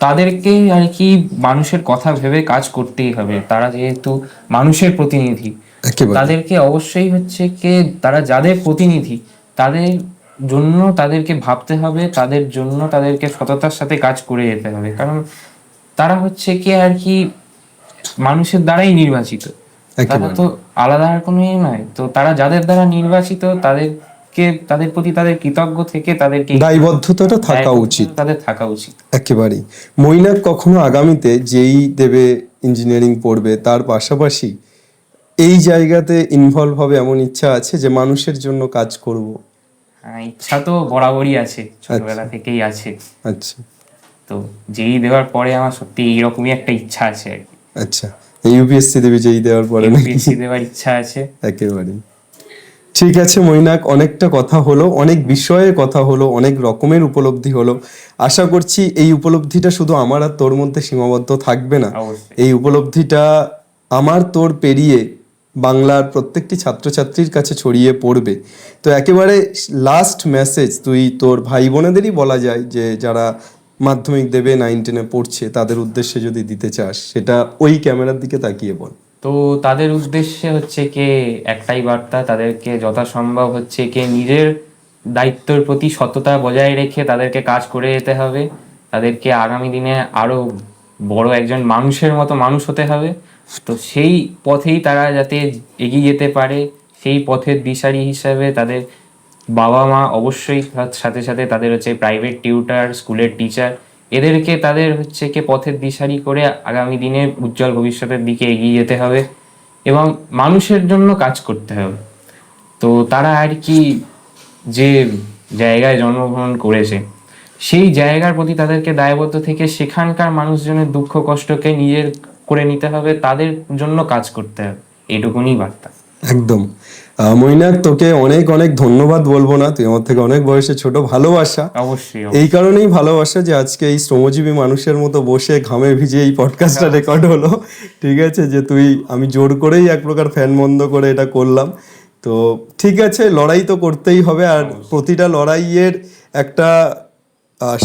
তাদেরকেই আর কি মানুষের কথা ভেবে কাজ করতেই হবে। তারা যেহেতু মানুষের প্রতিনিধি, একেবারে। তাদেরকে অবশ্যই হচ্ছে কি তারা যাদের প্রতিনিধি তাদের জন্য তাদেরকে ভাবতে হবে, তাদের জন্য তাদেরকে সততার সাথে কাজ করে যেতে হবে। কারণ তারা হচ্ছে কি আর কি মানুষের দ্বারাই নির্বাচিত, তারা তো আলাদা আর কোনো ইয়ে নয়। তো তারা যাদের দ্বারা নির্বাচিত তাদেরকে, তাদের প্রতি তাদের কৃতজ্ঞ থেকে তাদেরকে দায়বদ্ধতাটা থাকা উচিত, তাদের থাকা উচিত। একেবারেই। মৈনাক কখনো আগামীতে যেই দেবে ইঞ্জিনিয়ারিং পড়বে তার পাশাপাশি এই জায়গাতে ইনভলভ হবে এমন ইচ্ছা আছে যে মানুষের জন্য কাজ করব? ইচ্ছা তো বরাবরই আছে, ছোটবেলা থেকেই আছে। আচ্ছা। তো যেই দেওয়ার পরে আমার সত্যি এইরকমই একটা ইচ্ছা আছে আর কি। আচ্ছা, ইউপিএসসি দেবে যেই দেওয়ার পরে? ইউপিএসসি দেওয়ার ইচ্ছা আছে। একেবারে। ঠিক আছে মৈনাক, অনেকটা কথা হলো, অনেক বিষয়ে কথা হলো, অনেক রকমের উপলব্ধি হলো। আশা করছি এই উপলব্ধিটা শুধু আমার আর তোর মধ্যে সীমাবদ্ধ থাকবে না। অবশ্যই। এই উপলব্ধিটা আমার তোর পেরিয়ে বাংলার প্রত্যেকটি ছাত্রছাত্রীর কাছে ছড়িয়ে পড়বে। তো একেবারে লাস্ট মেসেজ তুই তোর ভাই বোনেদেরই বলা যায়, যে যারা মাধ্যমিক দেবে, 9-10-এ পড়ছে, তাদের উদ্দেশ্যে যদি দিতে চাস, সেটা ওই ক্যামেরার দিকে তাকিয়ে বল। তো তাদের উদ্দেশ্যে হচ্ছে কি একটাই বার্তা, তাদেরকে যথাসম্ভব হচ্ছে কি নিজের দায়িত্বের প্রতি সততা বজায় রেখে তাদেরকে কাজ করে যেতে হবে। তাদেরকে আগামী দিনে আরো বড় একজন মানুষের মতো মানুষ হতে হবে। তো সেই পথেই তারা যাতে এগিয়ে যেতে পারে, সেই পথের দিশারি হিসাবে তাদের বাবা মা অবশ্যই, সাথে সাথে তাদের হচ্ছে প্রাইভেট টিউটার, স্কুলের টিচার, এদেরকে তাদের হচ্ছে কি পথের দিশারি করে আগামী দিনে উজ্জ্বল ভবিষ্যতের দিকে এগিয়ে যেতে হবে এবং মানুষের জন্য কাজ করতে হবে। তো তারা আর কি যে জায়গায় জন্মগ্রহণ করেছে সেই জায়গার প্রতি তাদেরকে দায়বদ্ধ থেকে সেখানকার মানুষজনের দুঃখ কষ্টকে নিজের করে নিতে হবে, তাদের জন্য কাজ করতে হবে, এইটুকুনি বার্তা। একদম। মৈনাক, তোকে অনেক অনেক ধন্যবাদ বলবো না, তুই আমার থেকে অনেক বয়সে ছোট। ভালোবাসা, অবশ্যই। এই কারণেই ভালোবাসা যে আজকে এই শ্রমজীবী মানুষের মতো বসে ঘামে ভিজে এই পডকাস্টটা রেকর্ড হলো। ঠিক আছে, যে তুই, আমি জোর করেই এক প্রকার ফ্যান বন্ধ করে এটা করলাম। তো ঠিক আছে, লড়াই তো করতেই হবে, আর প্রতিটা লড়াইয়ের একটা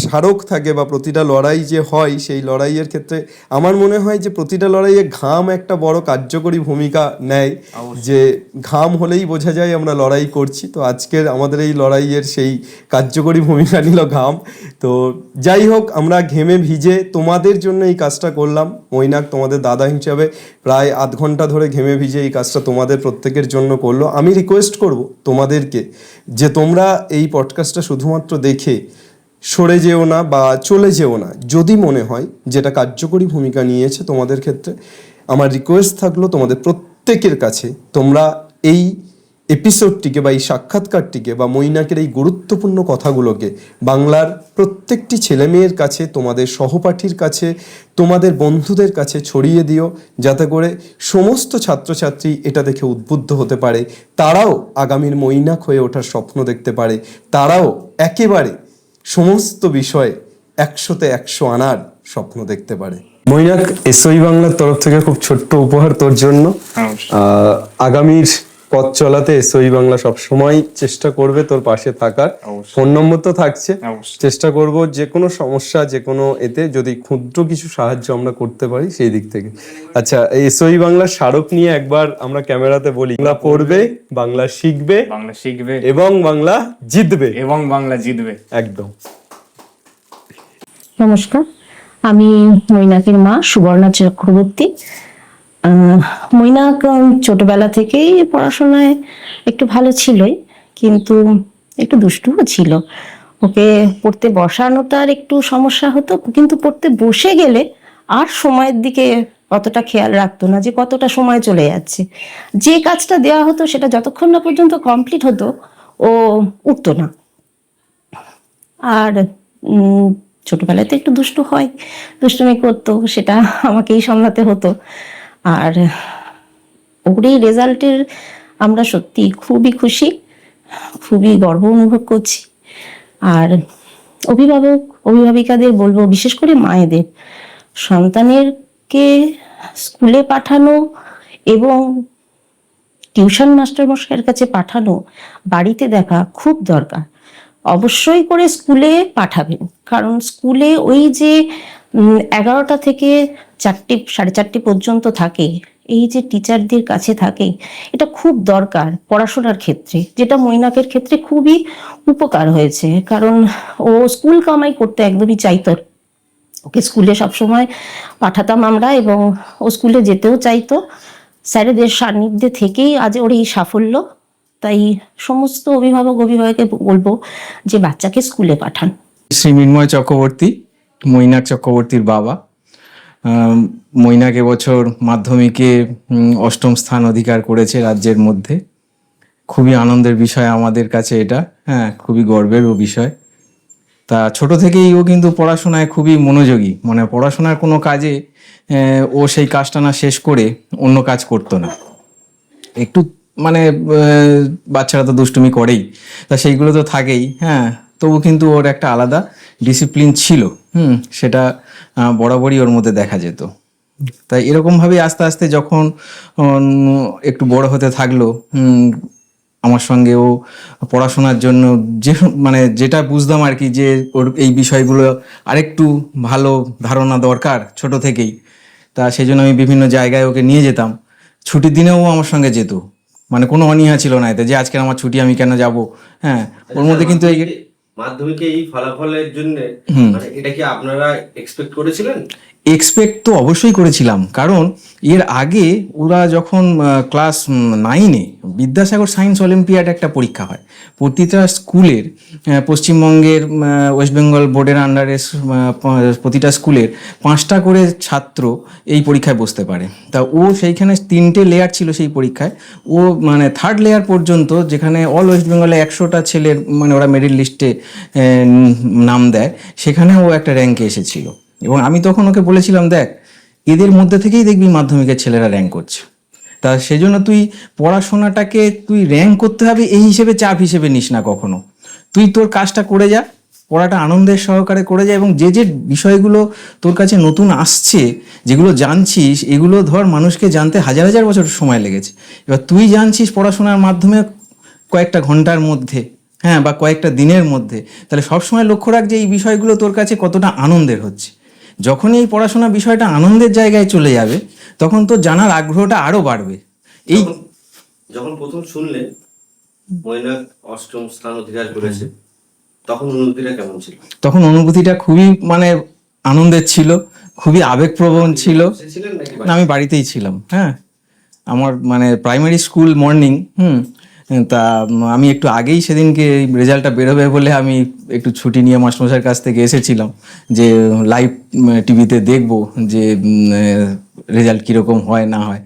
স্মারক থাকে, বা প্রতিটা লড়াই যে হয় সেই লড়াইয়ের ক্ষেত্রে আমার মনে হয় যে প্রতিটা লড়াইয়ে ঘাম একটা বড় কার্যকরী ভূমিকা নেয়, যে ঘাম হলেই বোঝা যায় আমরা লড়াই করছি। তো আজকের আমাদের এই লড়াইয়ের সেই কার্যকরী ভূমিকা নিল ঘাম। তো যাই হোক, আমরা ঘেমে ভিজে তোমাদের জন্য এই কাজটা করলাম। মৈনাক তোমাদের দাদা হিসাবে প্রায় আধ ঘন্টা ধরে ঘেমে ভিজে এই কাজটা তোমাদের প্রত্যেকের জন্য করলো। আমি রিকোয়েস্ট করব তোমাদেরকে যে তোমরা এই পডকাস্টটা শুধুমাত্র দেখে সরে যেও না বা চলে যেও না। যদি মনে হয় যেটা কার্যকরী ভূমিকা নিয়েছে তোমাদের ক্ষেত্রে, আমার রিকোয়েস্ট থাকলো তোমাদের প্রত্যেকের কাছে, তোমরা এই এপিসোডটিকে বা এই সাক্ষাৎকারটিকে বা মৈনাকের এই গুরুত্বপূর্ণ কথাগুলোকে বাংলার প্রত্যেকটি ছেলেমেয়ের কাছে, তোমাদের সহপাঠীর কাছে, তোমাদের বন্ধুদের কাছে ছড়িয়ে দিও, যাতে করে সমস্ত ছাত্রছাত্রী এটা দেখে উদ্বুদ্ধ হতে পারে, তারাও আগামীর মৈনাক হয়ে ওঠার স্বপ্ন দেখতে পারে, তারাও একেবারে সমস্ত বিষয়ে 100-তে 100 আনার স্বপ্ন দেখতে পারে। মৈনাক, এসওই বাংলার তরফ থেকে খুব ছোট্ট উপহার তোর জন্য। আগামীর পথ চলাতে এসওই বাংলা সবসময় চেষ্টা করবে তোর পাশে থাকার। ফোন নম্বর তো থাকছে, চেষ্টা করব যে কোনো সমস্যা, যে কোনো এতে যদি ক্ষুদ্র কিছু সাহায্য আমরা করতে পারি সেই দিক থেকে। আচ্ছা, এসওই বাংলার স্মারক নিয়ে একবার আমরা ক্যামেরাতে বলি, বাংলা পড়বে, বাংলা শিখবে, বাংলা শিখবে এবং বাংলা জিতবে। এবং বাংলা জিতবে। একদম। নমস্কার, আমি মৈনাকের মা সুবর্ণা চক্রবর্তী। মৈনাক ছোটবেলা থেকেই পড়াশোনায় একটু ভালো ছিলই, কিন্তু একটু দুষ্টুও ছিল। ওকে পড়তে বসানোটার একটু সমস্যা হতো, কিন্তু পড়তে বসে গেলে আর সময়ের দিকে অতটা খেয়াল রাখতো না যে কতটা সময় চলে যাচ্ছে। যে কাজটা দেওয়া হতো সেটা যতক্ষণ না পর্যন্ত কমপ্লিট হতো ও উঠতো না। আর ছোটবেলায় তো একটু দুষ্টু হয়, দুষ্টুমি করতো, সেটা আমাকেই সামলাতে হতো। আর ওর এই রেজাল্টের আমরা সত্যি খুবই খুশি, খুবই গর্ব অনুভব করছি। আর অভিভাবিকাদের বলবো, বিশেষ করে মায়েদের, সন্তানেরকে স্কুলে পাঠানো এবং টিউশন মাস্টারমশাইয়ের কাছে পাঠানো, বাড়িতে দেখা খুব দরকার। অবশ্যই করে স্কুলে পাঠাবেন, কারণ স্কুলে ওই যে 11টা থেকে 4টে, 4:30 পর্যন্ত থাকে, এই যে টিচারদের কাছে থাকে, এটা খুব দরকার পড়াশোনার ক্ষেত্রে, যেটা মৈনাকের ক্ষেত্রে খুবই উপকার হয়েছে। কারণ ও স্কুল কামাই করতে একদমই চাইতো, ওকে স্কুলে সবসময় পাঠাতাম আমরা এবং ও স্কুলে যেতেও চাইতো। স্যারেদের সান্নিধ্যে থেকেই আজ ওর এই সাফল্য। তাই সমস্ত অভিভাবককে বলবো যে বাচ্চাকে স্কুলে পাঠান। শ্রী মৃন্ময় চক্রবর্তী, মৈনাক চক্রবর্তীর বাবা। মৈনাক এবছর মাধ্যমিকে 8ম স্থান অধিকার করেছে রাজ্যের মধ্যে। খুবই আনন্দের বিষয় আমাদের কাছে এটা, হ্যাঁ, খুবই গর্বেরও বিষয়। তা ছোট থেকেই ও কিন্তু পড়াশোনায় খুবই মনোযোগী, মানে পড়াশোনার কোনো কাজে ও সেই কাজটা না শেষ করে অন্য কাজ করতো না। একটু মানে বাচ্চারা তো দুষ্টুমি করেই, তা সেইগুলো তো থাকেই, হ্যাঁ, তবু কিন্তু ওর একটা আলাদা ডিসিপ্লিন ছিল, সেটা বরাবরই ওর মধ্যে দেখা যেত। তাই এরকমভাবেই আস্তে আস্তে যখন একটু বড় হতে থাকলো, আমার সঙ্গে ও পড়াশোনার জন্য যে মানে যেটা বুঝতাম আর কি, যে ওর এই বিষয়গুলো আরেকটু ভালো ধারণা দরকার ছোট থেকেই, তা সেই জন্য আমি বিভিন্ন জায়গায় ওকে নিয়ে যেতাম। ছুটির দিনেও ও আমার সঙ্গে যেত, মানে কোনো অনীহা ছিল না এতে যে আজকে আমার ছুটি, আমি কেন যাব। হ্যাঁ, ওর মধ্যে কিন্তু এই মাধ্যমিকে এই ফলাফলের জন্য মানে এটা কি আপনারা এক্সপেক্ট করেছিলেন? এক্সপেক্ট তো অবশ্যই করেছিলাম, কারণ এর আগে ওরা যখন ক্লাস 9-এ বিদ্যাসাগর সায়েন্স অলিম্পিয়াড একটা পরীক্ষা হয় প্রতিটা স্কুলের, পশ্চিমবঙ্গের ওয়েস্ট বেঙ্গল বোর্ডের আন্ডারে প্রতিটা স্কুলের 5টা করে ছাত্র এই পরীক্ষায় বসতে পারে। তা ও সেইখানে 3টে লেয়ার ছিল সেই পরীক্ষায়, ও মানে 3rd লেয়ার পর্যন্ত, যেখানে অল ওয়েস্ট বেঙ্গলে 100টা ছেলের মানে ওরা মেরিট লিস্টে নাম দেয়, সেখানে ও একটা র্যাঙ্কে এসেছিল। এবং আমি তখন ওকে বলেছিলাম, দেখ এদের মধ্যে থেকেই দেখবি মাধ্যমিকের ছেলেরা র্যাঙ্ক করছে, তা সেজন্য তুই পড়াশোনাটাকে তুই র্যাঙ্ক করতে হবে এই হিসেবে চাপ হিসেবে নিস না কখনো। তুই তোর কাজটা করে যা, পড়াটা আনন্দের সহকারে করে যা, এবং যে যে বিষয়গুলো তোর কাছে নতুন আসছে, যেগুলো জানছিস, এগুলো ধর মানুষকে জানতে হাজার হাজার বছর সময় লেগেছে। এবার তুই জানছিস পড়াশোনার মাধ্যমে কয়েকটা ঘন্টার মধ্যে, হ্যাঁ, বা কয়েকটা দিনের মধ্যে, তাহলে সবসময় লক্ষ্য রাখ যে এই বিষয়গুলো তোর কাছে কতটা আনন্দের হচ্ছে। যখনই এই পড়াশোনা বিষয়টা আনন্দের জায়গায় চলে যাবে, তখন তো জানার আগ্রহটা আরো বাড়বে। এই যখন প্রথম শুনলেন মৈনাক 8ম স্থান অধিকার করেছে, তখন অনুভূতিটা কেমন ছিল? তখন অনুভূতিটা খুবই মানে আনন্দের ছিল, খুবই আবেগপ্রবণ ছিল। না, আমি বাড়িতেই ছিলাম, হ্যাঁ, আমার মানে প্রাইমারি স্কুল মর্নিং, তা আমি একটু আগেই সেদিনকে রেজাল্টটা বেরোবে বলে আমি একটু ছুটি নিয়ে মাস্টারমশাইয়ের কাছ থেকে এসেছিলাম, যে লাইভ টিভিতে দেখবো যে রেজাল্ট কীরকম হয় না হয়।